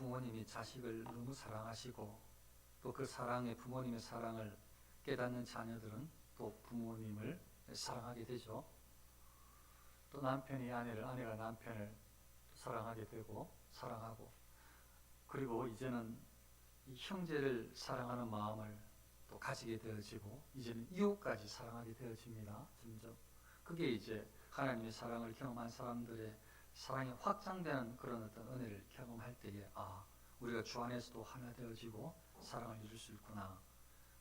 부모님이 자식을 너무 사랑하시고 또 그 사랑에 부모님의 사랑을 깨닫는 자녀들은 또 부모님을 사랑하게 되죠. 또 남편이 아내를, 아내가 남편을 사랑하게 되고 사랑하고, 그리고 이제는 이 형제를 사랑하는 마음을 또 가지게 되어지고 이제는 이웃까지 사랑하게 되어집니다. 점점 그게 이제 하나님의 사랑을 경험한 사람들의 사랑이 확장되는 그런 어떤 은혜를 경험할 때에 우리가 주 안에서도 하나 되어지고 사랑을 이룰 수 있구나.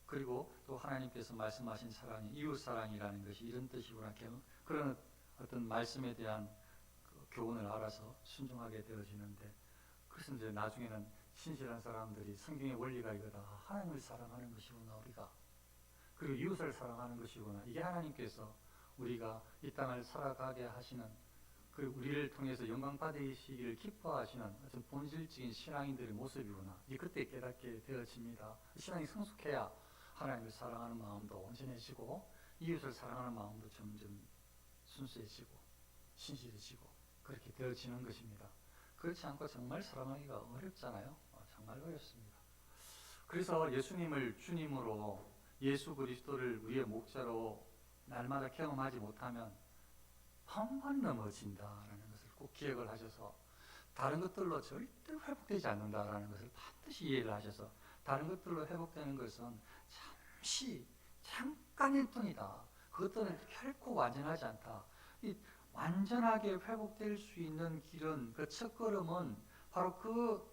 그리고 또 하나님께서 말씀하신 사랑이 이웃 사랑이라는 것이 이런 뜻이구나. 그런 어떤 말씀에 대한 그 교훈을 알아서 순종하게 되어지는데, 그래서 이제 나중에는 신실한 사람들이 성경의 원리가 이거다. 하나님을 사랑하는 것이구나 우리가. 그리고 이웃을 사랑하는 것이구나. 이게 하나님께서 우리가 이 땅을 살아가게 하시는, 그리고 우리를 통해서 영광 받으시기를 기뻐하시는 어떤 본질적인 신앙인들의 모습이구나. 이 그때 깨닫게 되어집니다. 신앙이 성숙해야 하나님을 사랑하는 마음도 온전해지고 이웃을 사랑하는 마음도 점점 순수해지고 신실해지고 그렇게 되어지는 것입니다. 그렇지 않고 정말 사랑하기가 어렵잖아요. 정말 어렵습니다. 그래서 예수님을 주님으로, 예수 그리스도를 우리의 목자로 날마다 경험하지 못하면 한 번 넘어진다라는 것을 꼭 기억을 하셔서, 다른 것들로 절대 회복되지 않는다라는 것을 반드시 이해를 하셔서, 다른 것들로 회복되는 것은 잠깐일 뿐이다. 그것들은 결코 완전하지 않다. 이 완전하게 회복될 수 있는 길은, 그 첫걸음은 바로 그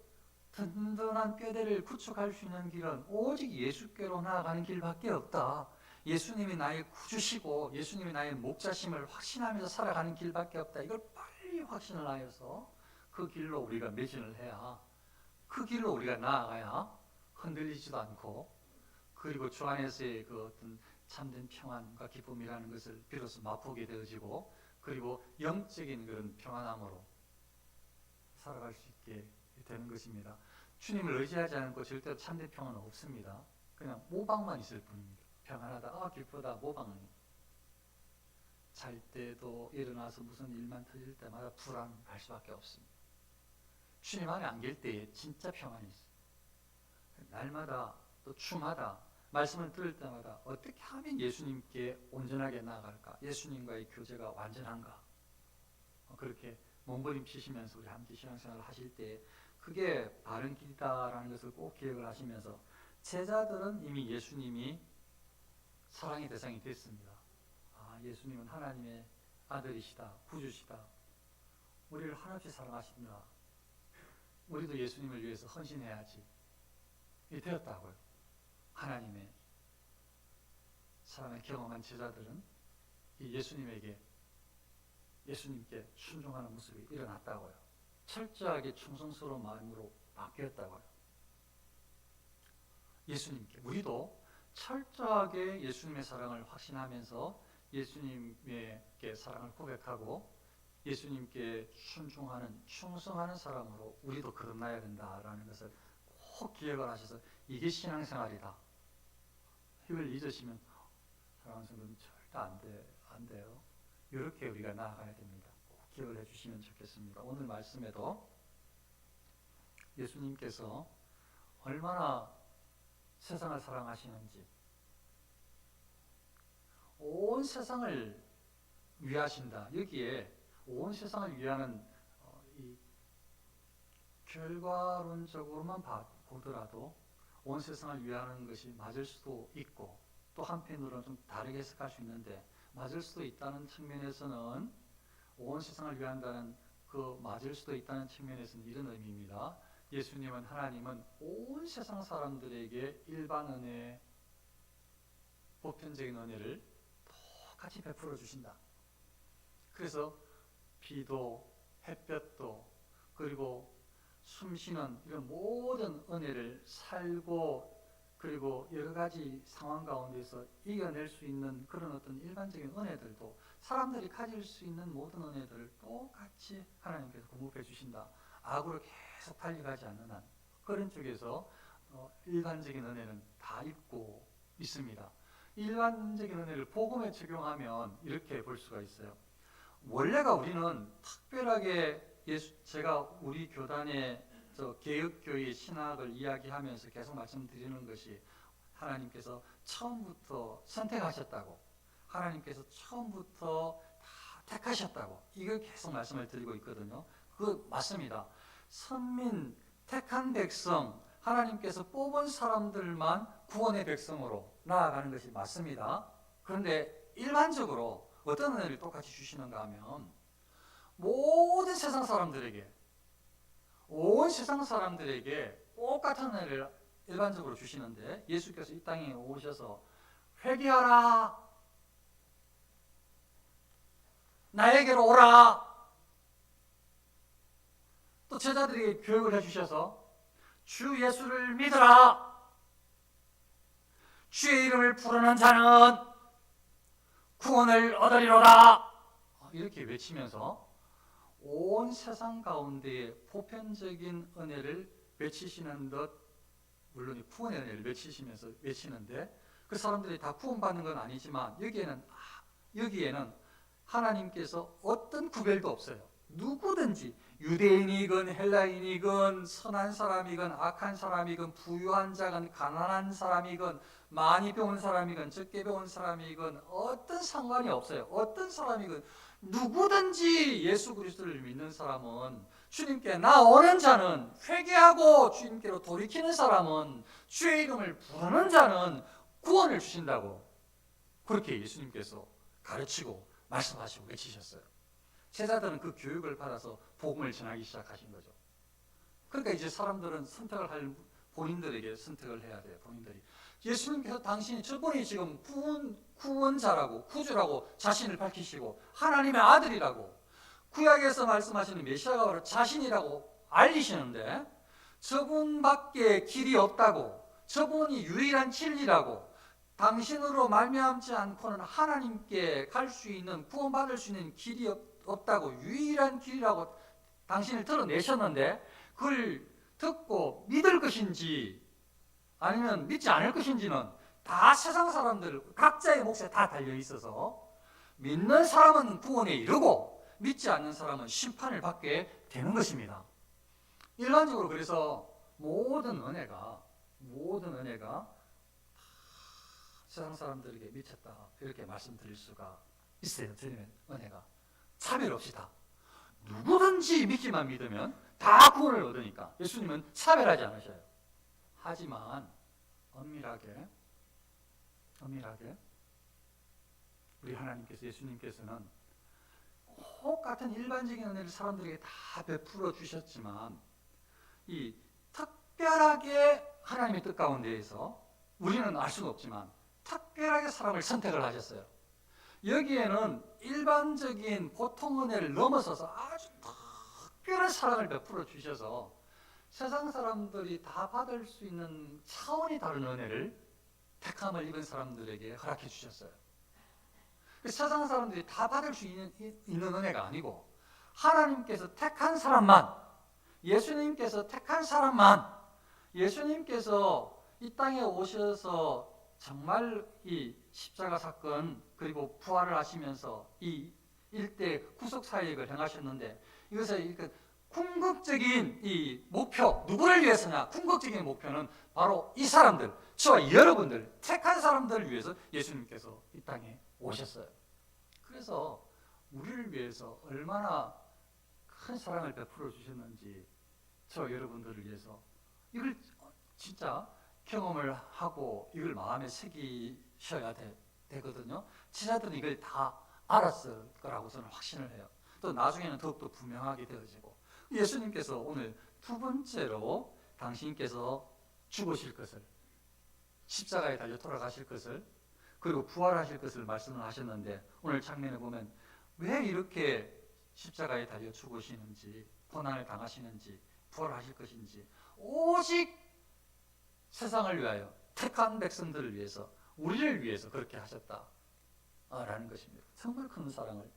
든든한 뼈대를 구축할 수 있는 길은 오직 예수께로 나아가는 길밖에 없다. 예수님이 나의 구주시고 예수님이 나의 목자심을 확신하면서 살아가는 길밖에 없다. 이걸 빨리 확신을 하여서 그 길로 우리가 매진을 해야, 그 길로 우리가 나아가야 흔들리지도 않고, 그리고 주 안에서의 그 어떤 참된 평안과 기쁨이라는 것을 비로소 맛보게 되어지고, 그리고 영적인 그런 평안함으로 살아갈 수 있게 되는 것입니다. 주님을 의지하지 않고 절대로 참된 평안은 없습니다. 그냥 모방만 있을 뿐입니다. 평안하다, 기쁘다, 모방이. 잘 때도 일어나서 무슨 일만 터질 때마다 불안할 수밖에 없습니다. 주님 안에 안길 때에 진짜 평안이 있어요. 날마다 또 주마다 말씀을 들을 때마다 어떻게 하면 예수님께 온전하게 나아갈까? 예수님과의 교제가 완전한가? 그렇게 몸부림치시면서 우리 함께 신앙생활을 하실 때 그게 바른 길이다라는 것을 꼭 기억을 하시면서, 제자들은 이미 예수님이 사랑의 대상이 됐습니다. 예수님은 하나님의 아들이시다, 구주시다, 우리를 한없이 사랑하신다, 우리도 예수님을 위해서 헌신해야지, 이 되었다고요. 하나님의 사랑을 경험한 제자들은 이 예수님께 순종하는 모습이 일어났다고요. 철저하게 충성스러운 마음으로 바뀌었다고요. 예수님께, 우리도 철저하게 예수님의 사랑을 확신하면서 예수님의 사랑을 고백하고 예수님께 순종하는, 충성하는 사람으로 우리도 거듭나야 된다라는 것을 꼭 기억을 하셔서, 이게 신앙생활이다. 이걸 잊으시면 사랑하는 성도는 절대 안 돼요. 이렇게 우리가 나아가야 됩니다. 꼭 기억을 해주시면 좋겠습니다. 오늘 말씀에도 예수님께서 얼마나 세상을 사랑하시는지, 온 세상을 위하신다. 여기에 온 세상을 위하는 이 결과론적으로만 보더라도 온 세상을 위하는 것이 맞을 수도 있고, 또 한편으로는 좀 다르게 해석할 수 있는데, 맞을 수도 있다는 측면에서는, 온 세상을 위한다는 그 맞을 수도 있다는 측면에서는 이런 의미입니다. 예수님은, 하나님은 온 세상 사람들에게 일반 은혜, 보편적인 은혜를 똑같이 베풀어 주신다. 그래서 비도 햇볕도 그리고 숨쉬는 이런 모든 은혜를 살고, 그리고 여러 가지 상황 가운데서 이겨낼 수 있는 그런 어떤 일반적인 은혜들도, 사람들이 가질 수 있는 모든 은혜들을 똑같이 하나님께서 공급해 주신다. 악으로 계속 달려가지 않는 한 그런 쪽에서 일반적인 은혜는 다 입고 있습니다. 일반적인 은혜를 복음에 적용하면 이렇게 볼 수가 있어요. 원래가 우리는 특별하게 제가 우리 교단에 저 개혁교회 신학을 이야기하면서 계속 말씀드리는 것이 하나님께서 처음부터 선택하셨다고, 하나님께서 처음부터 다 택하셨다고, 이걸 계속 말씀을 드리고 있거든요. 그거 맞습니다. 선민, 택한 백성, 하나님께서 뽑은 사람들만 구원의 백성으로 나아가는 것이 맞습니다. 그런데 일반적으로 어떤 은혜를 똑같이 주시는가 하면 모든 세상 사람들에게, 온 세상 사람들에게 똑같은 은혜를 일반적으로 주시는데, 예수께서 이 땅에 오셔서 회개하라, 나에게로 오라, 또 제자들에게 교육을 해주셔서 주 예수를 믿으라, 주의 이름을 부르는 자는 구원을 얻으리로다, 이렇게 외치면서 온 세상 가운데에 보편적인 은혜를 외치시는 듯, 물론 구원의 은혜를 외치시면서 외치는데, 그 사람들이 다 구원받는 건 아니지만 여기에는 하나님께서 어떤 구별도 없어요. 누구든지 유대인이건 헬라인이건 선한 사람이건 악한 사람이건 부유한 자건 가난한 사람이건 많이 배운 사람이건 적게 배운 사람이건 어떤 상관이 없어요. 어떤 사람이건 누구든지 예수 그리스도를 믿는 사람은, 주님께 나오는 자는, 회개하고 주님께로 돌이키는 사람은, 주의 이름을 부르는 자는 구원을 주신다고, 그렇게 예수님께서 가르치고 말씀하시고 외치셨어요. 제자들은 그 교육을 받아서 복음을 전하기 시작하신 거죠. 그러니까 이제 사람들은 선택을 할, 본인들에게 선택을 해야 돼요. 본인들이. 예수님께서 당신이, 저분이 지금 구원자라고, 구주라고 자신을 밝히시고 하나님의 아들이라고, 구약에서 말씀하시는 메시아가 바로 자신이라고 알리시는데, 저분밖에 길이 없다고, 저분이 유일한 진리라고, 당신으로 말미암지 않고는 하나님께 갈 수 있는, 구원받을 수 있는 길이 없다고, 유일한 길이라고 당신을 드러내셨는데, 그걸 듣고 믿을 것인지 아니면 믿지 않을 것인지는 다 세상 사람들 각자의 몫에 다 달려 있어서, 믿는 사람은 구원에 이르고 믿지 않는 사람은 심판을 받게 되는 것입니다. 일반적으로 그래서 모든 은혜가 세상 사람들에게 미쳤다, 이렇게 말씀드릴 수가 있어요. 주님의 은혜가 차별 없이 다, 누구든지 믿기만 믿으면 다 구원을 얻으니까 예수님은 차별하지 않으셔요. 하지만 엄밀하게 우리 하나님께서, 예수님께서는 똑같은 일반적인 은혜를 사람들에게 다 베풀어 주셨지만, 이 특별하게 하나님의 뜻 가운데에서 우리는 알 수는 없지만 특별하게 사람을 선택을 하셨어요. 여기에는 일반적인 보통 은혜를 넘어서서 아주 특별한 사랑을 베풀어 주셔서 세상 사람들이 다 받을 수 있는 차원이 다른 은혜를 택함을 입은 사람들에게 허락해 주셨어요. 세상 사람들이 다 받을 수 있는 은혜가 아니고, 하나님께서 택한 사람만, 예수님께서 택한 사람만, 예수님께서 이 땅에 오셔서 정말 이 십자가 사건 그리고 부활을 하시면서 이 일대 구속 사역을 행하셨는데, 이것의 궁극적인 이 목표, 누구를 위해서냐? 궁극적인 목표는 바로 이 사람들, 저와 여러분들, 택한 사람들을 위해서 예수님께서 이 땅에 오셨어요. 그래서 우리를 위해서 얼마나 큰 사랑을 베풀어 주셨는지, 저와 여러분들을 위해서 이걸 진짜 경험을 하고 이걸 마음에 새기셔야 되거든요. 제자들은 이걸 다 알았을 거라고 저는 확신을 해요. 또 나중에는 더욱더 분명하게 되어지고, 예수님께서 오늘 두 번째로 당신께서 죽으실 것을, 십자가에 달려 돌아가실 것을, 그리고 부활하실 것을 말씀을 하셨는데, 오늘 장면에 보면 왜 이렇게 십자가에 달려 죽으시는지, 고난을 당하시는지, 부활하실 것인지, 오직 세상을 위하여, 택한 백성들을 위해서, 우리를 위해서 그렇게 하셨다라는 것입니다. 정말 큰 사랑을.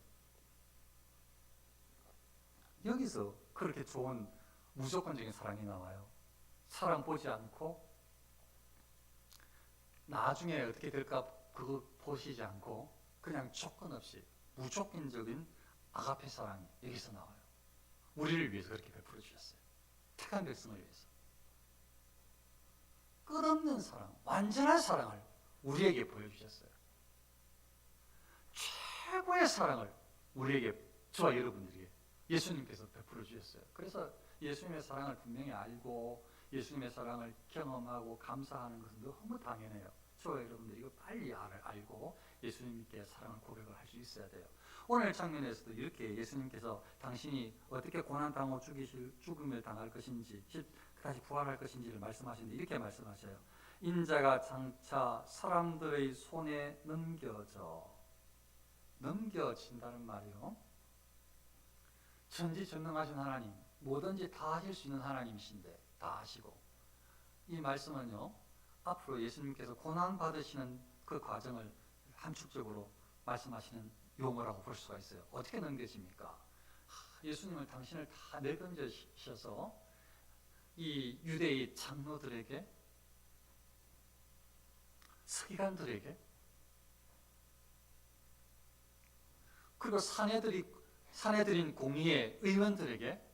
여기서 그렇게 좋은 무조건적인 사랑이 나와요. 사랑 보지 않고 나중에 어떻게 될까 그거 보시지 않고 그냥 조건 없이 무조건적인 아가페 사랑이 여기서 나와요. 우리를 위해서 그렇게 베풀어 주셨어요. 택한 백성을 위해서 끝없는 사랑, 완전한 사랑을 우리에게 보여주셨어요. 최고의 사랑을 우리에게, 저와 여러분들에게 예수님께서 베풀어 주셨어요. 그래서 예수님의 사랑을 분명히 알고 예수님의 사랑을 경험하고 감사하는 것은 너무 당연해요. 저와 여러분들이 이거 빨리 알고 예수님께 사랑을 고백을 할 수 있어야 돼요. 오늘 장면에서도 이렇게 예수님께서 당신이 어떻게 고난당하고 죽음을 당할 것인지, 다시 부활할 것인지를 말씀하시는데 이렇게 말씀하셔요. 인자가 장차 사람들의 손에 넘겨진다는 말이요. 전지전능하신 하나님, 뭐든지 다 하실 수 있는 하나님이신데 다 하시고, 이 말씀은요, 앞으로 예수님께서 고난 받으시는 그 과정을 함축적으로 말씀하시는 용어라고 볼 수가 있어요. 어떻게 넘겨집니까? 예수님을 당신을 다 내던져셔서 이 유대의 장로들에게, 서기관들에게, 그리고 사내들인 공의의 의원들에게,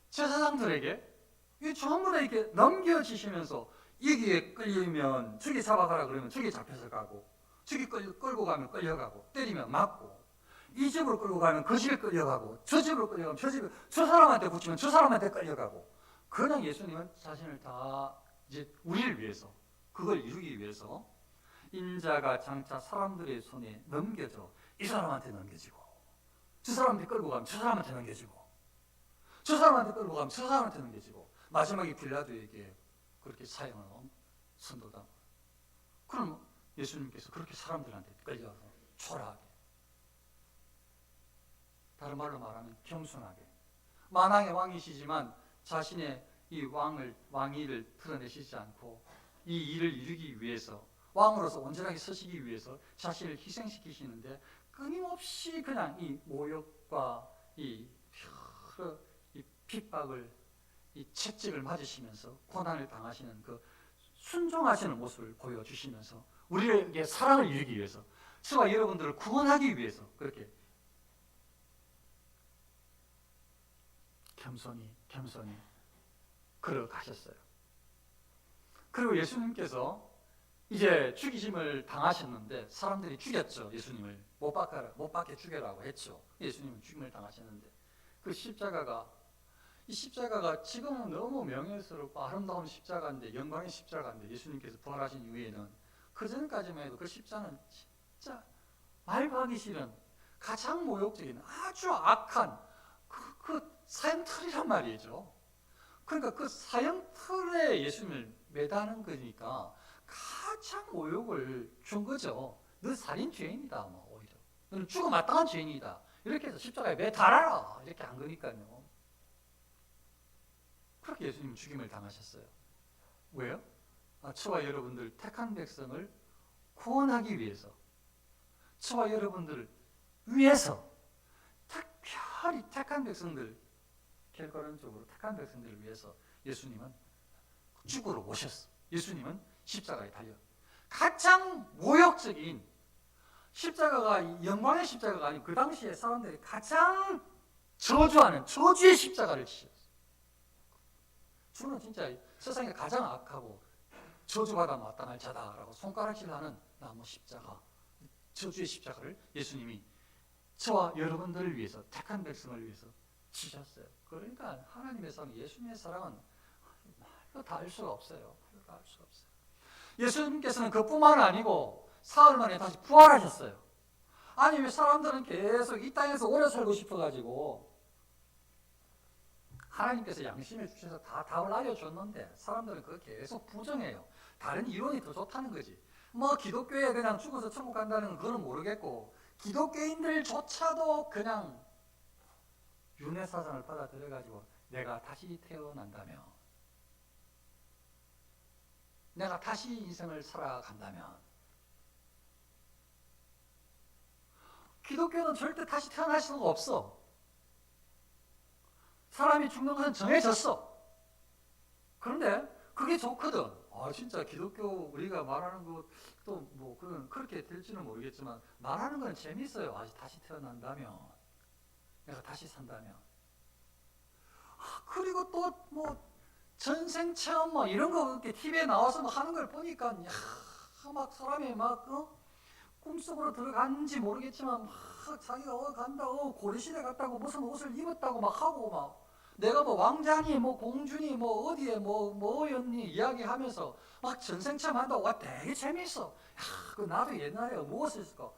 제사장들에게, 이 전부 다 이렇게 넘겨지시면서 여기에 끌리면 저기 잡아가라 그러면 저기 잡혀서 가고, 저기 끌고 가면 끌려가고, 때리면 맞고, 이 집으로 끌고 가면 그 집에 끌려가고, 저 집으로 끌려가면 저 집에, 저 사람한테 붙이면 저 사람한테 끌려가고, 그냥 예수님은 자신을 다 이제 우리를 위해서, 그걸 이루기 위해서 인자가 장차 사람들의 손에 넘겨져 이 사람한테 넘겨지고, 저 사람한테 끌고 가면 저 사람한테 넘겨지고, 저 사람한테 끌고 가면 저 사람한테 넘겨지고, 마지막에 빌라도에게 그렇게 사형을 선고다. 그럼 예수님께서 그렇게 사람들한테 끌려서 초라하게, 다른 말로 말하면 겸손하게, 만왕의 왕이시지만 자신의 이 왕위를 드러내시지 않고 이 일을 이루기 위해서, 왕으로서 온전하게 서시기 위해서 자신을 희생시키시는데 끊임없이 그냥 이 모욕과 이 핍박을, 이 채찍을 맞으시면서 고난을 당하시는 그 순종하시는 모습을 보여주시면서 우리에게 사랑을 이루기 위해서, 저와 여러분들을 구원하기 위해서 그렇게 겸손히 걸어가셨어요. 그리고 예수님께서 이제 죽이심을 당하셨는데 사람들이 죽였죠. 예수님을 못 박게 죽여라고 했죠. 예수님은 죽임을 당하셨는데 그 십자가가, 이 십자가가 지금은 너무 명예스럽고 아름다운 십자가인데, 영광의 십자가인데, 예수님께서 부활하신 이후에는 그전까지만 해도 그 십자가는 진짜 말도 하기 싫은 가장 모욕적인 아주 악한 그 사형틀이란 말이죠. 그러니까 그 사형틀에 예수님을 매다는 거니까 가장 모욕을 준 거죠. 너 살인 죄인이다, 뭐 오히려 너는 죽어 마땅한 죄인이다, 이렇게 해서 십자가에 매달아라, 이렇게 한 거니까요. 그렇게 예수님은 죽임을 당하셨어요. 왜요? 저와 여러분들 택한 백성을 구원하기 위해서, 저와 여러분들을 위해서, 특별히 택한 백성들, 결과론적으로 택한 백성들을 위해서 예수님은 죽으러 오셨어. 예수님은 십자가에 달려 가장 모욕적인 십자가가, 영광의 십자가가 아니고 그 당시에 사람들이 가장 저주하는 저주의 십자가를 지셨어요. 주는 진짜 세상에 가장 악하고 저주받아 마땅할 자다라고 손가락질하는 나무 십자가, 저주의 십자가를 예수님이 저와 여러분들을 위해서, 택한 백성을 위해서 지셨어요. 그러니까 하나님의 사랑, 예수님의 사랑은 말로 다 알 수가 없어요. 말로 다 알 수가 없어요. 예수님께서는 그뿐만 아니고 사흘 만에 다시 부활하셨어요. 아니 왜 사람들은 계속 이 땅에서 오래 살고 싶어가지고, 하나님께서 양심에 주셔서 다 답을 알려줬는데 사람들은 그거 계속 부정해요. 다른 이론이 더 좋다는 거지. 뭐 기독교에 그냥 죽어서 천국 간다는 건 그건 모르겠고, 기독교인들조차도 그냥 윤회사상을 받아들여가지고 내가 다시 태어난다면, 내가 다시 인생을 살아간다면, 기독교는 절대 다시 태어날 수가 없어. 사람이 죽는 것은 정해졌어. 그런데 그게 좋거든. 진짜 기독교 우리가 말하는 것도 뭐 그건 그렇게 될지는 모르겠지만 말하는 건 재밌어요. 다시 태어난다면, 내가 다시 산다면. 그 또 뭐 전생 체험 뭐 이런 거 이렇게 TV에 나와서 뭐 하는 걸 보니까 막 사람이 막 꿈속으로 들어갔는지 모르겠지만 막 자기가 간다, 고려시대 갔다고 무슨 옷을 입었다고 막 하고 막 내가 뭐 왕자니 뭐 공주니 뭐 어디에 뭐였니 이야기하면서 막 전생 체험 한다고 와 되게 재밌어. 그 나도 옛날에 무엇을 했을까?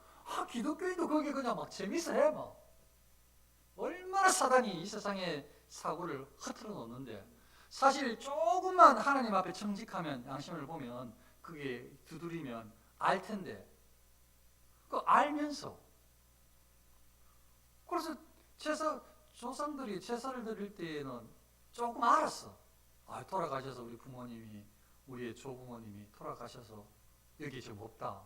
기독교인도 거기 그냥 막 재밌어 해 막. 얼마나 사단이 이 세상에 사고를 흐트러 놓는데 사실 조금만 하나님 앞에 정직하면 양심을 보면 그게 두드리면 알 텐데 그 알면서 그래서 조상들이 제사를 드릴 때에는 조금 알았어. 돌아가셔서 우리 부모님이 우리의 조부모님이 돌아가셔서 여기 지금 없다.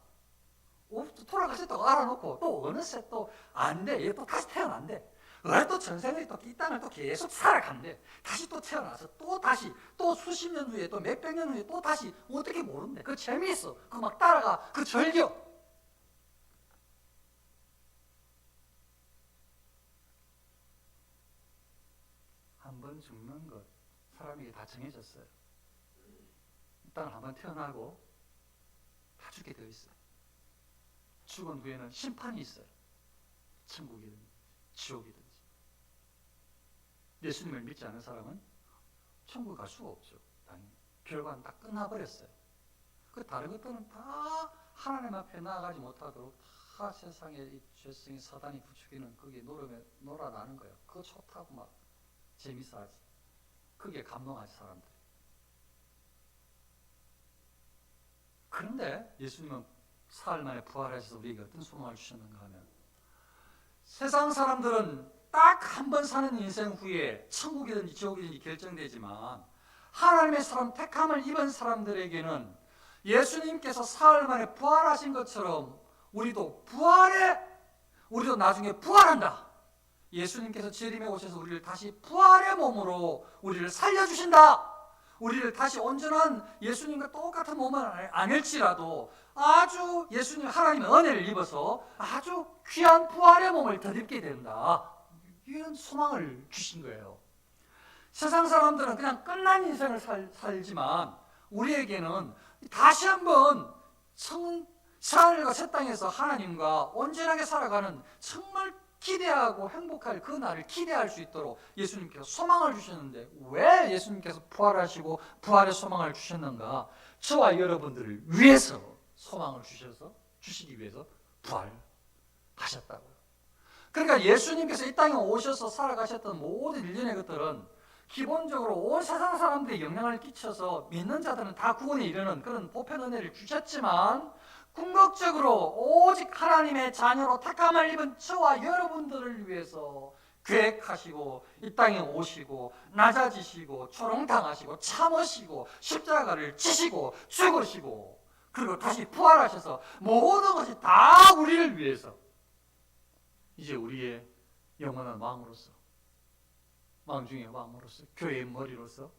돌아가셨다고 알아놓고 또 어느새 또 안 돼. 얘 또 다시 태어난대. 왜 또 전생에 또 이 땅을 또 계속 살아간대. 다시 또 태어나서 또 다시 또 수십 년 후에 또 몇백 년 후에 또 다시 어떻게 모른대. 그 재미있어. 그 막 따라가. 그 절겨. 한 번 죽는 것 사람에게 다 정해졌어요. 이 땅을 한번 태어나고 다 죽게 되어 있어요. 죽은 후에는 심판이 있어요. 천국이든지 지옥이든지. 예수님을 믿지 않은 사람은 천국 갈 수가 없죠. 당연히. 결과는 다 끝나버렸어요. 그 다른 것들은 다 하나님 앞에 나아가지 못하도록 다 세상의 죄성이 사단이 부추기는 거기에 놀아나는 거예요. 그거 좋다고 막 재밌어하지. 그게 감동하지 사람들이. 그런데 예수님은 사흘 만에 부활하셔서 우리에게 어떤 소망을 주셨는가 하면 세상 사람들은 딱 한 번 사는 인생 후에 천국이든지 지옥이든지 결정되지만 하나님의 사람 택함을 입은 사람들에게는 예수님께서 사흘 만에 부활하신 것처럼 우리도 나중에 부활한다. 예수님께서 재림에 오셔서 우리를 다시 부활의 몸으로 우리를 살려주신다. 우리를 다시 온전한 예수님과 똑같은 몸은 아닐지라도 아주 예수님 하나님의 은혜를 입어서 아주 귀한 부활의 몸을 덧입게 된다. 이런 소망을 주신 거예요. 세상 사람들은 그냥 끝난 인생을 살지만 우리에게는 다시 한번 하늘과 새 땅에서 하나님과 온전하게 살아가는 정말 기대하고 행복할 그 날을 기대할 수 있도록 예수님께서 소망을 주셨는데 왜 예수님께서 부활하시고 부활의 소망을 주셨는가? 저와 여러분들을 위해서 소망을 주시기 위해서 부활하셨다고요. 그러니까 예수님께서 이 땅에 오셔서 살아가셨던 모든 일련의 것들은 기본적으로 온 세상 사람들이 영향을 끼쳐서 믿는 자들은 다 구원에 이르는 그런 보편 은혜를 주셨지만 궁극적으로 오직 하나님의 자녀로 택함을 입은 저와 여러분들을 위해서 계획하시고 이 땅에 오시고 낮아지시고 초롱당하시고 참으시고 십자가를 지시고 죽으시고 그리고 다시 부활하셔서 모든 것이 다 우리를 위해서 이제 우리의 영원한 왕으로서 왕 중의 왕으로서 교회의 머리로서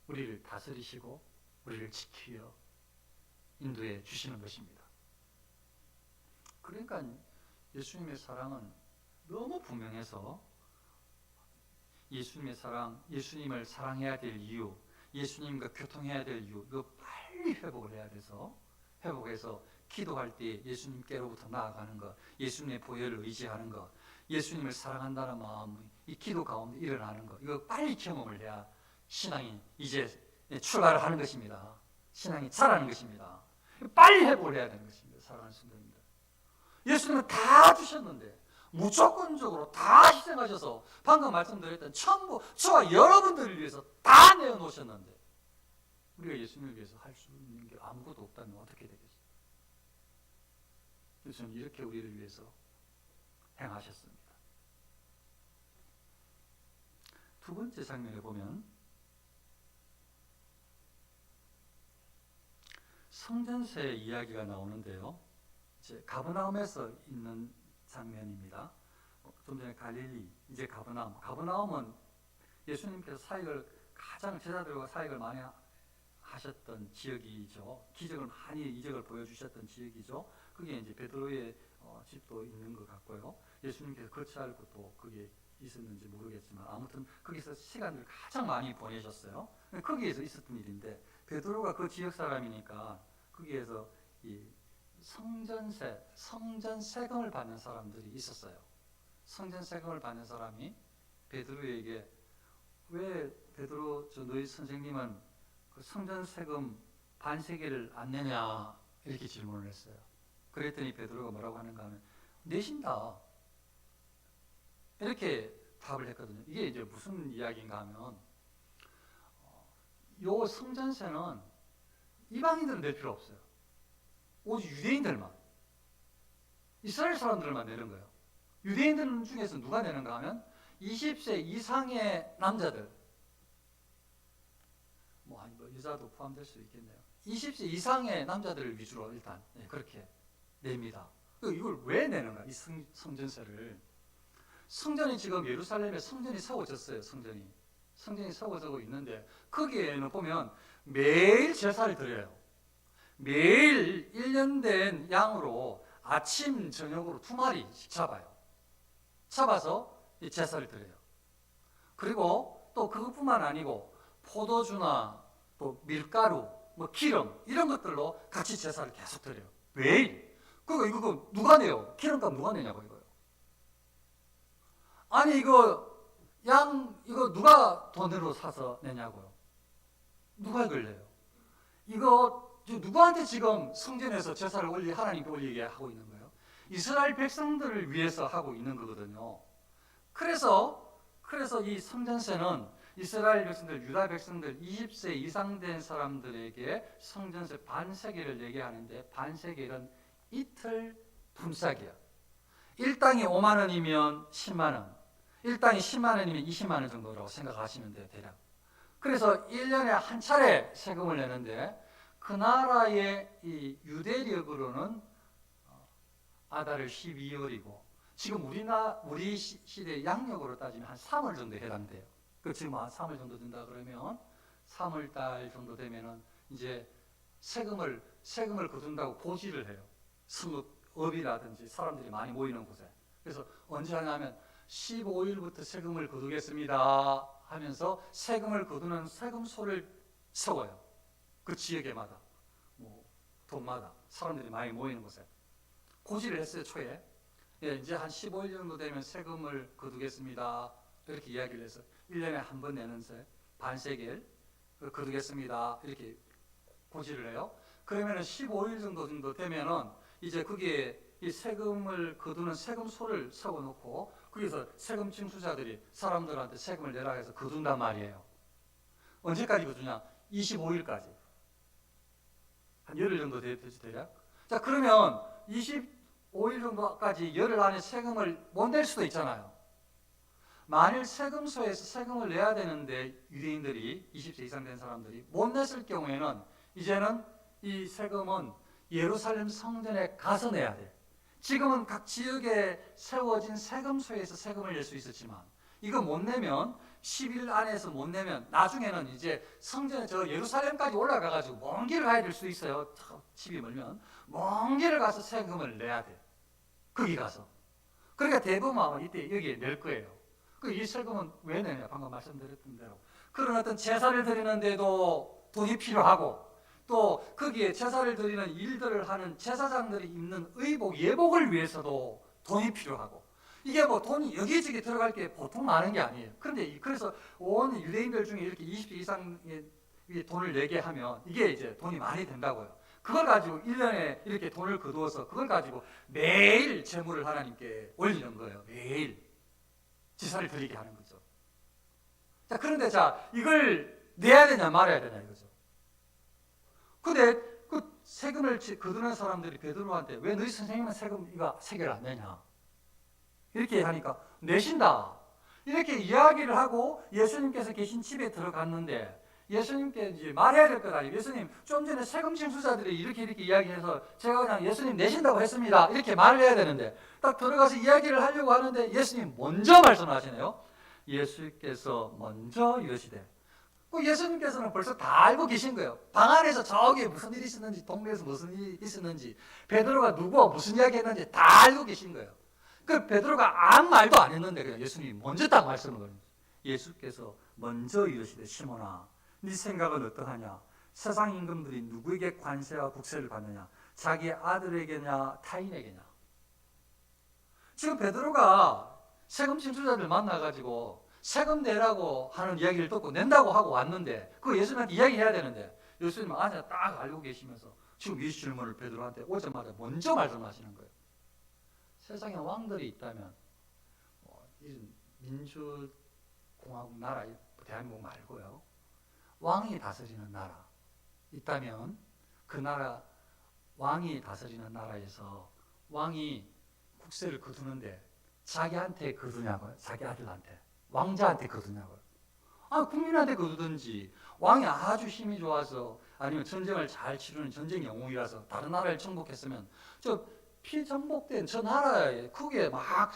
우리를 다스리시고 우리를 지키어 인도해 주시는 것입니다. 그러니까 예수님의 사랑은 너무 분명해서 예수님의 사랑, 예수님을 사랑해야 될 이유, 예수님과 교통해야 될 이유, 이거 빨리 회복을 해야 돼서 회복해서 기도할 때 예수님께로부터 나아가는 것, 예수님의 보혈을 의지하는 것, 예수님을 사랑한다는 마음이 이 기도 가운데 일어나는 것, 이거 빨리 경험을 해야 신앙이 이제 출발을 하는 것입니다. 신앙이 자라는 것입니다. 빨리 회복을 해야 되는 것입니다. 사랑하는 성도님들. 예수님은 다 주셨는데 무조건적으로 다 희생하셔서 방금 말씀드렸던 전부 저와 여러분들을 위해서 다 내어놓으셨는데 우리가 예수님을 위해서 할 수 있는 게 아무것도 없다면 어떻게 되겠어요? 예수님은 이렇게 우리를 위해서 행하셨습니다. 두 번째 장면에 보면 성전세 이야기가 나오는데요. 이제 가버나움에서 있는 장면입니다. 좀 전에 갈릴리, 이제 가버나움. 가버나움은 예수님께서 가장 제자들과 사역을 많이 하셨던 지역이죠. 기적을 많이 이적을 보여주셨던 지역이죠. 그게 이제 베드로의 집도 있는 것 같고요. 예수님께서 거치 알고 또 그게 있었는지 모르겠지만 아무튼 거기서 시간을 가장 많이 보내셨어요. 거기에서 있었던 일인데 베드로가 그 지역 사람이니까 거기에서 이 성전 세금을 받는 사람들이 있었어요. 성전 세금을 받는 사람이 베드로에게 왜 베드로 너희 선생님은 그 성전 세금 반세계를 안 내냐 이렇게 질문을 했어요. 그랬더니 베드로가 뭐라고 하는가 하면 내신다 이렇게 답을 했거든요. 이게 이제 무슨 이야기인가 하면 요 성전세는 이방인들은 낼 필요 없어요. 오직 유대인들만, 이스라엘 사람들만 내는 거예요. 유대인들 중에서 누가 내는가 하면 20세 이상의 남자들, 뭐 여자도 포함될 수 있겠네요. 20세 이상의 남자들을 위주로 일단 그렇게 냅니다. 이걸 왜 내는가? 이 성전세를. 성전이 지금 예루살렘에 성전이 세워졌어요. 성전이 세워지고 있는데 거기에는 보면 매일 제사를 드려요. 매일 1년 된 양으로 아침 저녁으로 2마리씩 잡아서 제사를 드려요. 그리고 또 그것뿐만 아니고 포도주나 또 밀가루, 뭐 기름 이런 것들로 같이 제사를 계속 드려요. 매일. 이거 누가 내요? 기름값 누가 내냐고 이거요. 아니 이거 누가 돈으로 사서 내냐고요. 누가 이걸 내요? 이거 누구한테 지금 성전에서 제사를 하나님께 올리게 하고 있는 거예요? 이스라엘 백성들을 위해서 하고 있는 거거든요. 그래서 이 성전세는 이스라엘 백성들, 유다 백성들 20세 이상 된 사람들에게 성전세 반세계를 내게 하는데 반세계는 이틀 분삭이야. 1당이 5만 원이면 10만 원, 1당이 10만 원이면 20만 원 정도라고 생각하시면 돼요, 대략. 그래서 1년에 한 차례 세금을 내는데 그 나라의 이 유대력으로는 아달을 12월이고 지금 우리 시대 양력으로 따지면 한 3월 정도 해당돼요. 지금 한 3월 정도 된다 그러면 3월 달 정도 되면은 이제 세금을 거둔다고 고지를 해요. 성읍이라든지 사람들이 많이 모이는 곳에. 그래서 언제 하냐면 15일부터 세금을 거두겠습니다 하면서 세금을 거두는 세금소를 세워요. 그 지역에마다, 뭐 돈마다 사람들이 많이 모이는 곳에 고지를 했어요. 초에 이제 한 15일 정도 되면 세금을 거두겠습니다 이렇게 이야기를 해서 1년에 한 번 내는 반세겔 거두겠습니다 이렇게 고지를 해요. 그러면은 15일 정도 되면은 이제 거기에 이 세금을 거두는 세금소를 세워놓고 거기서 세금 징수자들이 사람들한테 세금을 내라 해서 거둔단 말이에요. 언제까지 거두냐? 25일까지. 한 열흘 정도 되지 대략. 자, 그러면 25일 정도까지 열흘 안에 세금을 못 낼 수도 있잖아요. 만일 세금소에서 세금을 내야 되는데 유대인들이 20세 이상 된 사람들이 못 냈을 경우에는 이제는 이 세금은 예루살렘 성전에 가서 내야 돼. 지금은 각 지역에 세워진 세금소에서 세금을 낼 수 있었지만 이거 못 내면 10일 안에서 못 내면 나중에는 이제 성전에 저 예루살렘까지 올라가가지고 먼 길을 가야 될 수 있어요. 집이 멀면 먼 길을 가서 세금을 내야 돼. 거기 가서. 그러니까 대부분 아마 이때 여기에 낼 거예요. 이 세금은 왜 내냐? 방금 말씀드렸던 대로 그런 어떤 제사를 드리는데도 돈이 필요하고 또 거기에 제사를 드리는 일들을 하는 제사장들이 입는 의복, 예복을 위해서도 돈이 필요하고 이게 뭐 돈이 여기저기 들어갈 게 보통 많은 게 아니에요. 그래서 온 유대인들 중에 이렇게 20세 이상의 돈을 내게 하면 이게 이제 돈이 많이 된다고요. 그걸 가지고 1년에 이렇게 돈을 거두어서 그걸 가지고 매일 제물을 하나님께 올리는 거예요. 매일 제사를 드리게 하는 거죠. 자, 그런데 이걸 내야 되냐 말아야 되냐 이거죠. 근데 그 세금을 거두는 사람들이 베드로한테 왜 너희 선생님은 세금을 안 내냐? 이렇게 하니까 내신다. 이렇게 이야기를 하고 예수님께서 계신 집에 들어갔는데 예수님께 이제 말해야 될 것 아니에요. 예수님 좀 전에 세금 징수자들이 이렇게 이야기해서 제가 그냥 예수님 내신다고 했습니다. 이렇게 말을 해야 되는데 딱 들어가서 이야기를 하려고 하는데 예수님 먼저 말씀하시네요. 예수께서 먼저 이러시되 예수님께서는 벌써 다 알고 계신 거예요. 방 안에서 저기 무슨 일이 있었는지 동네에서 무슨 일이 있었는지 베드로가 누구와 무슨 이야기 했는지 다 알고 계신 거예요. 그 베드로가 아무 말도 안 했는데 그냥 예수님이 먼저 딱 말씀을 거는 거예요. 예수께서 먼저 이르시되 시몬아 네 생각은 어떠하냐? 세상 임금들이 누구에게 관세와 국세를 받느냐? 자기 아들에게냐 타인에게냐? 지금 베드로가 세금 징수자들 만나가지고 세금 내라고 하는 이야기를 듣고 낸다고 하고 왔는데 그 예수님한테 이야기해야 되는데 예수님은 아니야 딱 알고 계시면서 지금 이 질문을 베드로한테 오자마자 먼저 말씀하시는 거예요. 세상에 왕들이 있다면 민주공화국 나라 대한민국 말고요 왕이 다스리는 나라 있다면 그 나라 왕이 다스리는 나라에서 왕이 국세를 거두는데 자기한테 거두냐고요? 자기 아들한테 왕자한테 거두냐고요? 국민한테 거두든지 왕이 아주 힘이 좋아서 아니면 전쟁을 잘 치르는 전쟁 영웅이라서 다른 나라를 정복했으면 저 피정복된 저 나라에 크게 막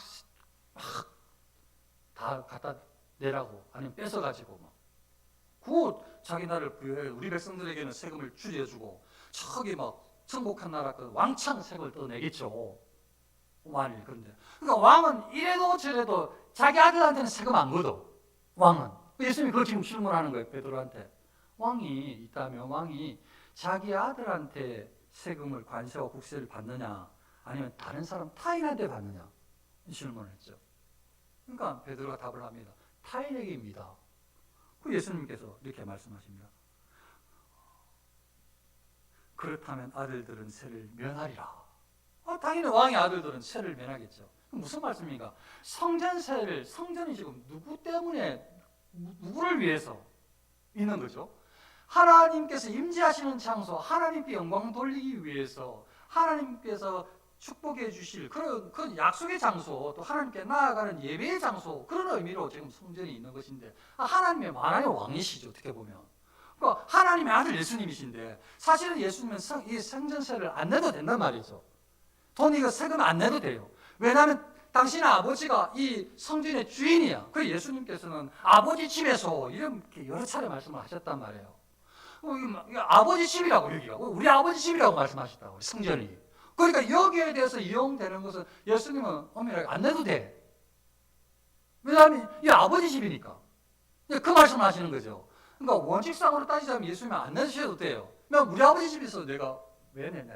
다 갖다 내라고 아니면 뺏어가지고 그 자기 나라를 부여해 우리 백성들에게는 세금을 줄여주고 저기 막 정복한 나라 그 왕창 세금을 떠내겠죠. 만일 그런데 그러니까 왕은 이래도 저래도 자기 아들한테는 세금 안 걷어. 왕은 예수님이 그걸 지금 질문하는 거예요. 베드로한테 왕이 있다면 왕이 자기 아들한테 세금을 관세와 국세를 받느냐 아니면 다른 사람 타인한테 받느냐 이 질문을 했죠. 그러니까 베드로가 답을 합니다. 타인에게입니다. 그 예수님께서 이렇게 말씀하십니다. 그렇다면 아들들은 세를 면하리라. 당연히 왕의 아들들은 세를 면하겠죠. 무슨 말씀입니까? 성전세를 성전이 지금 누구 때문에 누구를 위해서 있는 거죠? 하나님께서 임재하시는 장소, 하나님께 영광 돌리기 위해서 하나님께서 축복해 주실 그런 약속의 장소, 또 하나님께 나아가는 예배의 장소 그런 의미로 지금 성전이 있는 것인데 하나님의 만왕의 왕이시죠. 어떻게 보면 그러니까 하나님의 아들 예수님이신데 사실은 예수님은 이 성전세를 안 내도 된단 말이죠. 돈 이거 세금 안 내도 돼요. 왜냐하면 당신의 아버지가 이 성전의 주인이야. 그래서 예수님께서는 아버지 집에서 이렇게 여러 차례 말씀을 하셨단 말이에요. 이거 아버지 집이라고 여기가 우리 아버지 집이라고 말씀하셨다고 성전이. 그러니까 여기에 대해서 이용되는 것은 예수님은 엄밀하게 안 내도 돼. 왜냐하면 이 아버지 집이니까. 그 말씀을 하시는 거죠. 그러니까 원칙상으로 따지자면 예수님은 안 내셔도 돼요. 우리 아버지 집에서 내가 왜 내냐?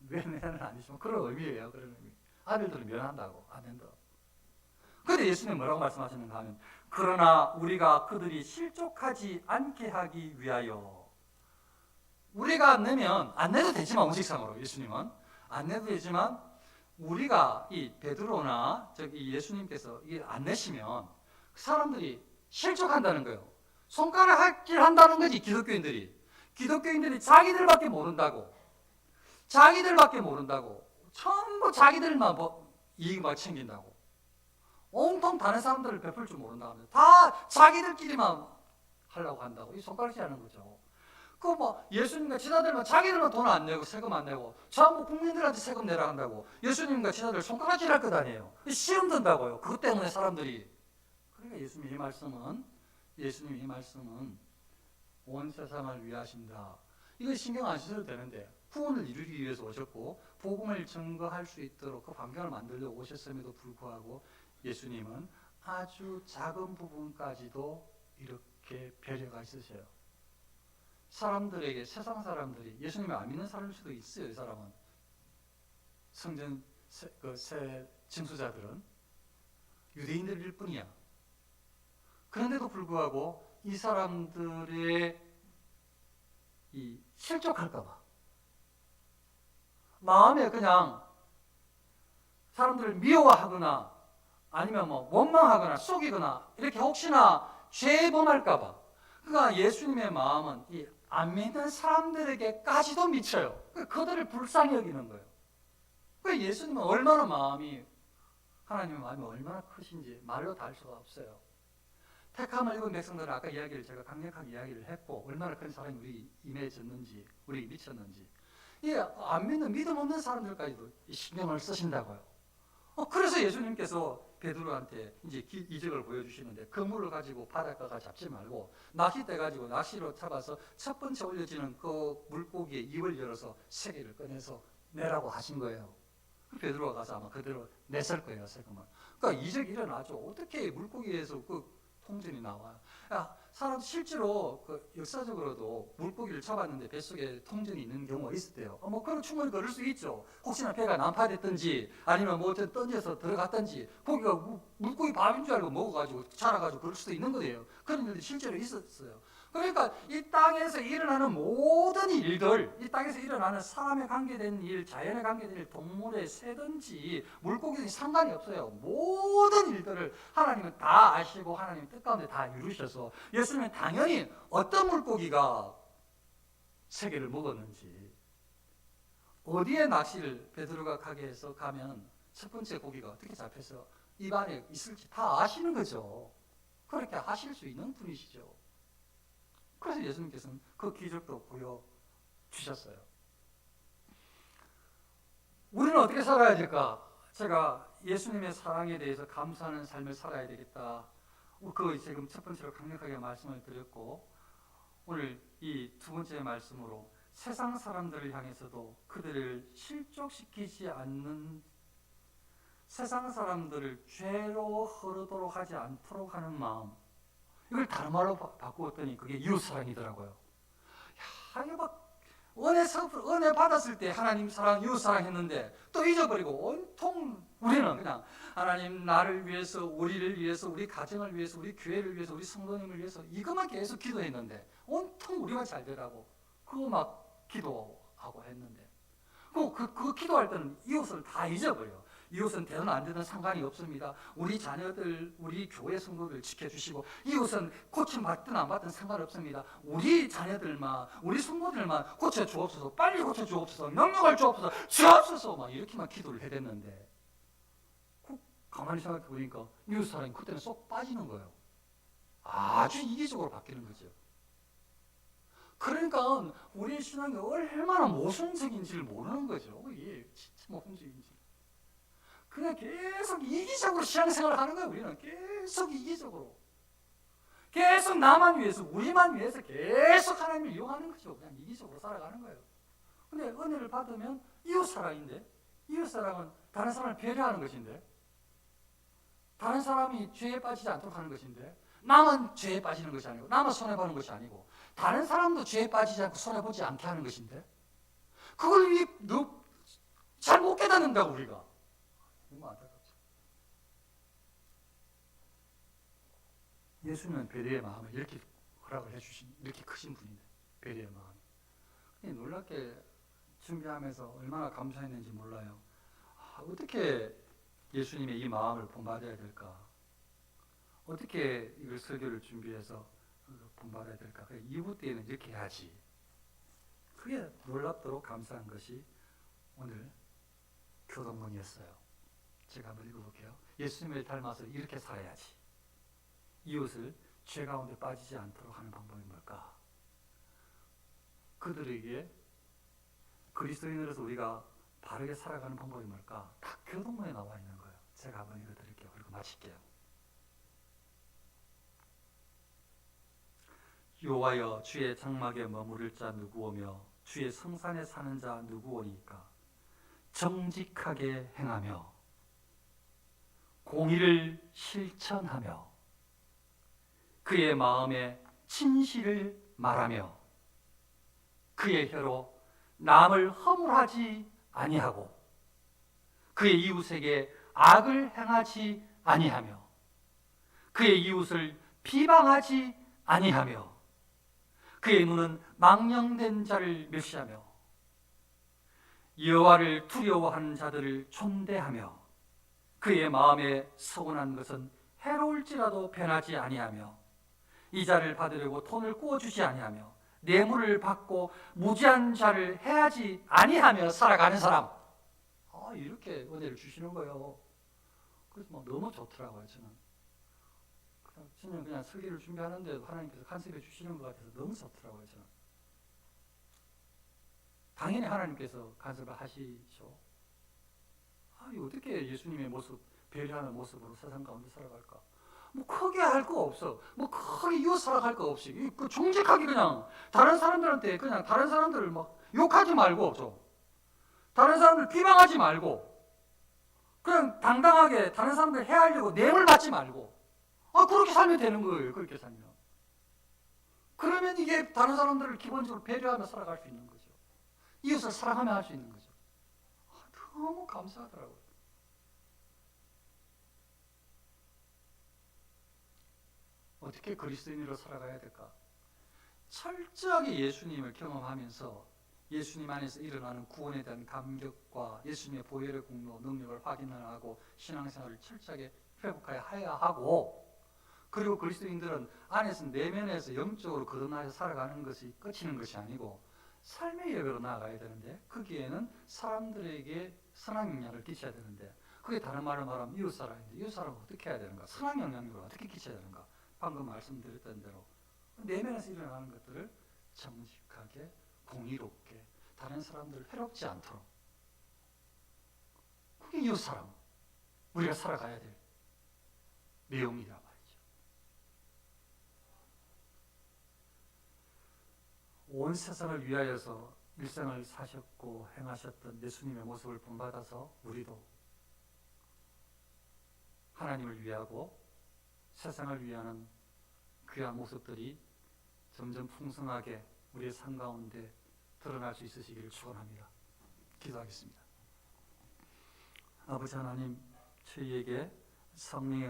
왜 내냐는 아니지만 그런 의미예요. 그런 의미. 아들들은 면한다고 안 낸다. 그런데 예수님은 뭐라고 말씀하시는가 하면 그러나 우리가 그들이 실족하지 않게 하기 위하여 우리가 안 내면 안 내도 되지만 원칙상으로 예수님은 안 내도 되지만 우리가 이 베드로나 저기 예수님께서 이게 안 내시면 사람들이 실족한다는 거예요. 손가락질 한다는 거지 기독교인들이 자기들밖에 모른다고 전부 자기들만 이익만 챙긴다고 온통 다른 사람들을 베풀 줄 모른다고 다 자기들끼리만 하려고 한다고 이 손가락질 하는 거죠. 예수님과 지자들만 자기들만 돈 안 내고 세금 안 내고 전부 국민들한테 세금 내라 한다고 예수님과 지자들 손가락질 할 것 아니에요. 시험 든다고요. 그것 때문에 사람들이 그러니까 예수님 이 말씀은 온 세상을 위하신다. 이거 신경 안 쓰셔도 되는데 구원을 이루기 위해서 오셨고 복음을 증거할 수 있도록 그 환경을 만들려고 오셨음에도 불구하고 예수님은 아주 작은 부분까지도 이렇게 배려가 있으셔요. 사람들에게 세상 사람들이 예수님을 안 믿는 사람일 수도 있어요. 이 사람은 성전 세 징수자들은 유대인들일 뿐이야. 그런데도 불구하고 이 사람들의 이 실족할까봐 마음에 그냥 사람들을 미워하거나 아니면 원망하거나 속이거나 이렇게 혹시나 죄범할까봐 그러니까 예수님의 마음은 이 안 믿는 사람들에게까지도 미쳐요. 그들을 불쌍히 여기는 거예요. 그 예수님은 얼마나 하나님의 마음이 얼마나 크신지 말로 다 할 수가 없어요. 택함을 입은 백성들은 아까 제가 강력하게 이야기를 했고 얼마나 큰 사랑이 우리 임해졌는지 우리 미쳤는지 안 믿는 믿음 없는 사람들까지도 신경을 쓰신다고요. 그래서 예수님께서 베드로한테 이제 이적을 보여주시는데 그물을 가지고 바닷가가 잡지 말고 낚싯대 가지고 낚시로 잡아서 첫 번째 올려지는 그 물고기의 입을 열어서 세 개를 꺼내서 내라고 하신 거예요. 그 베드로가 가서 아마 그대로 냈을 거예요, 세금을. 그러니까 이적이 일어나죠. 어떻게 물고기에서 그 통전이 나와요? 야, 사람 실제로 그 역사적으로도 물고기를 잡았는데 뱃속에 통전이 있는 경우가 있었대요. 뭐 그런 충분히 그럴 수 있죠. 혹시나 배가 난파됐든지 아니면 뭐 어떤 던져서 들어갔든지 고기가 물고기 밥인 줄 알고 먹어가지고 자라가지고 그럴 수도 있는 거예요. 그런 일이 실제로 있었어요. 그러니까 이 땅에서 일어나는 모든 일들, 이 땅에서 일어나는 사람에 관계된 일, 자연에 관계된 일, 동물의 새든지 물고기든지 상관이 없어요. 모든 일들을 하나님은 다 아시고 하나님 뜻 가운데 다 이루셔서 예수님은 당연히 어떤 물고기가 세계를 먹었는지, 어디에 낚시를 베드로가 가게 해서 가면 첫 번째 고기가 어떻게 잡혀서 입안에 있을지 다 아시는 거죠. 그렇게 하실 수 있는 분이시죠. 그래서 예수님께서는 그 기적도 보여주셨어요. 우리는 어떻게 살아야 될까? 제가 예수님의 사랑에 대해서 감사하는 삶을 살아야 되겠다. 그 지금 첫 번째로 강력하게 말씀을 드렸고, 오늘 이 두 번째 말씀으로 세상 사람들을 향해서도 그들을 실족시키지 않는, 세상 사람들을 죄로 흐르도록 하지 않도록 하는 마음, 이걸 다른 말로 바꾸었더니 그게 이웃사랑이더라고요. 야, 이거 막 은혜 받았을 때 하나님 사랑, 이웃 사랑 했는데 또 잊어버리고 온통 우리는 그냥 하나님 나를 위해서, 우리를 위해서, 우리 가정을 위해서, 우리 교회를 위해서, 우리 성도님을 위해서 이것만 계속 기도했는데 온통 우리만 잘 되라고 그거 막 기도하고 했는데 그 기도할 때는 이웃을 다 잊어버려요. 이웃은 되든 안 되든 상관이 없습니다. 우리 자녀들, 우리 교회 성도들 지켜주시고, 이웃은 고침 받든 안 받든 상관없습니다. 우리 자녀들만, 우리 성도들만 고쳐주옵소서, 빨리 고쳐주옵소서, 명령할 주옵소서, 주옵소서, 막 이렇게만 기도를 해댔는데, 가만히 생각해 보니까 이웃 사랑이 그때는 쏙 빠지는 거예요. 아주 이기적으로 바뀌는 거죠. 그러니까 우리 신앙이 얼마나 모순적인지를 모르는 거죠. 이게 진짜 모순적인지. 그냥 계속 이기적으로 신앙생활을 하는 거예요. 우리는 계속 이기적으로, 계속 나만 위해서, 우리만 위해서 계속 하나님을 이용하는 거죠. 그냥 이기적으로 살아가는 거예요. 근데 은혜를 받으면 이웃사랑인데, 이웃사랑은 다른 사람을 배려하는 것인데, 다른 사람이 죄에 빠지지 않도록 하는 것인데, 나만 죄에 빠지는 것이 아니고, 나만 손해보는 것이 아니고, 다른 사람도 죄에 빠지지 않고 손해보지 않게 하는 것인데, 그걸 잘 못 깨닫는다고 우리가. 너무 안타깝죠. 예수는 배려의 마음을 이렇게 허락을 해주신, 이렇게 크신 분인데, 배려의 마음이. 놀랍게 준비하면서 얼마나 감사했는지 몰라요. 어떻게 예수님의 이 마음을 본받아야 될까? 어떻게 이걸 설교를 준비해서 본받아야 될까? 2부 때에는 이렇게 해야지. 그게 놀랍도록 감사한 것이 오늘 교동문이었어요. 제가 한번 읽어볼게요. 예수님을 닮아서 이렇게 살아야지. 이웃을 죄 가운데 빠지지 않도록 하는 방법이 뭘까? 그들에게 그리스도인으로서 우리가 바르게 살아가는 방법이 뭘까? 다 교동문에 나와 있는 거예요. 제가 한번 읽어드릴게요. 그리고 마칠게요. 여호와여, 주의 장막에 머무를 자 누구오며 주의 성산에 사는 자 누구오니까? 정직하게 행하며 공의를 실천하며 그의 마음에 진실을 말하며 그의 혀로 남을 허물하지 아니하고 그의 이웃에게 악을 행하지 아니하며 그의 이웃을 비방하지 아니하며 그의 눈은 망령된 자를 멸시하며 여호와를 두려워하는 자들을 존대하며 그의 마음에 서운한 것은 해로울지라도 변하지 아니하며 이자를 받으려고 돈을 꾸어주지 아니하며 뇌물을 받고 무지한 자를 해하지 아니하며 살아가는 사람. 이렇게 은혜를 주시는 거예요. 그래서 막 너무 좋더라고요. 저는 그냥 설교를 준비하는데 하나님께서 간섭해 주시는 것 같아서 너무 좋더라고요. 저는 당연히 하나님께서 간섭을 하시죠. 어떻게 예수님의 모습, 배려하는 모습으로 세상 가운데 살아갈까? 뭐 크게 할 거 없어. 뭐 크게 이웃 사랑할 거 없이 정직하게 그냥 다른 사람들한테 그냥 다른 사람들을 막 욕하지 말고 좀 다른 사람들 비방하지 말고 그냥 당당하게 다른 사람들 해하려고 뇌물 받지 말고 그렇게 살면 되는 거예요. 그렇게 살면. 그러면 이게 다른 사람들을 기본적으로 배려하며 살아갈 수 있는 거죠. 이웃을 사랑하며 할 수 있는 거죠. 너무 감사하더라고요. 어떻게 그리스도인으로 살아가야 될까? 철저하게 예수님을 경험하면서 예수님 안에서 일어나는 구원에 대한 감격과 예수님의 보혈의 공로, 능력을 확인하고 신앙생활을 철저하게 회복해야 하고, 그리고 그리스도인들은 안에서 내면에서 영적으로 거듭나서 살아가는 것이 끝이는 것이 아니고 삶의 예배로 나아가야 되는데, 거기에는 사람들에게 선한 영향을 끼쳐야 되는데, 그게 다른 말로 말하면 이웃사랑인데, 이웃사랑을 어떻게 해야 되는가? 선한 영향력을 어떻게 끼쳐야 되는가? 방금 말씀드렸던 대로 내면에서 일어나는 것들을 정직하게, 공의롭게, 다른 사람들을 해롭지 않도록, 그게 이웃사랑, 우리가 살아가야 될 내용이라 말이죠. 온 세상을 위하여서 일생을 사셨고 행하셨던 예수님의 모습을 본받아서 우리도 하나님을 위하고 세상을 위하는 귀한 모습들이 점점 풍성하게 우리의 삶 가운데 드러날 수 있으시기를 축원합니다. 기도하겠습니다. 아버지 하나님, 저희에게 성령의